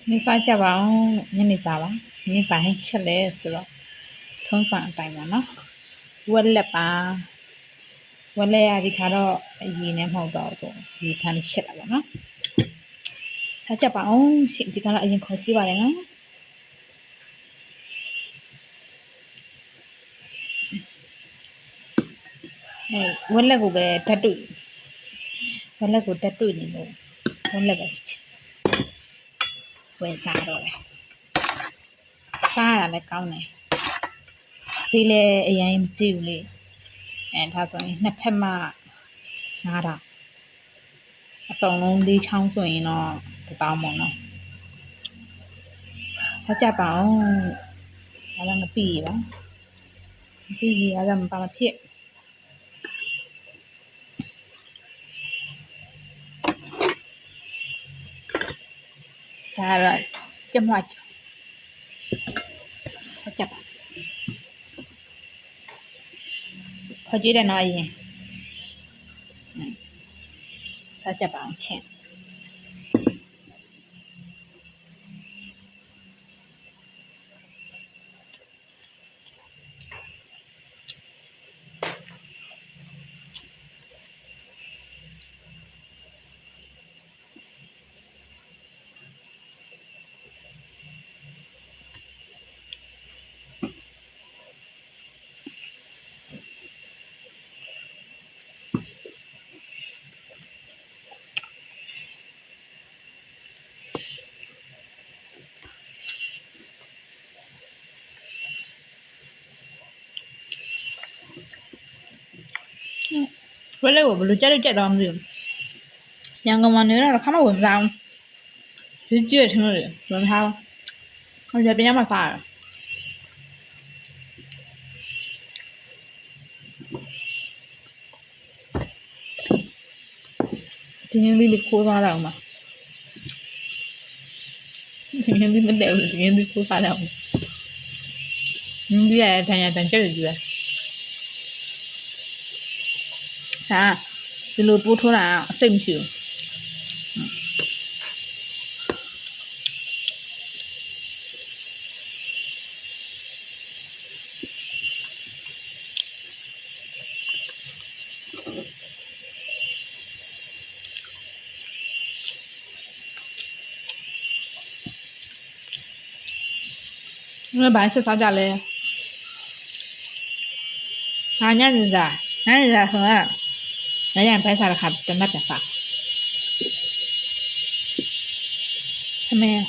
你啥家吧？你咋吧？你反正吃来是吧？通常တိုင်းပါနော်ဝက်လက်ပါဝက်လက်ရဒီခါတော့အရင်နဲ့မဟုတ်တော့ဘူးဒီခါနဲ့ရှစ်တာပါနော်စားကြပါအောင်ရှင်ဒီကတော့အရင်ခေါ်ကြည့်ပါလေနော်ဝက်လက်ကိုပဲဓာတ်တွေ့ဝက်လက်ကိုဓာတ်တွေ့နေလို့ဝက်လက်ပဲဝယ်စားတော့တယ်စားရတာလည်းကောင်းတယ်ဈေးလည်းအရင်မကြည့်ဘူးလေဒါဆိုရင်နှစ်ဖက်မှ9000အစုံလုံး၄ချောင်းဆိုရင်တော့1000ပေါ့နော်စားကြပါအောင်ဒါလည်းမပြီးပါမပြီးရတာမပါမဖြစ်ဒါတော့ကြမွတ်စားကြပါခေါ်ကြည့်တယ်နော်အရင်စားကြပါအောင်ရှင်ဝက်လက်ကိုဘယ်လိုကြက်ကြက်တော့မသိဘူးရန်ကုန်မှာနေတော့ခါမှဝင်မစားဘူးဈေးကြီးတယ်ထင်လို့ဝင်မစားဘူးဟိုကျပြန်ရမှာစားဒီနေ့လေးခိုးသွားတော့မှာဒီနေ့လေးမတည့်ဘူးဒီနေ့လေးခိုးသွားတော့နင်းဒီရတန်ရတန်ကြက်ကြည့်ပဲဒါဒီလိုပိုးထိုးတာအစိတ်မရှိဘူး那白吃啥家嘞？俺家是啥？俺是啥什么？俺家白啥的卡，真的白啥？什么呀？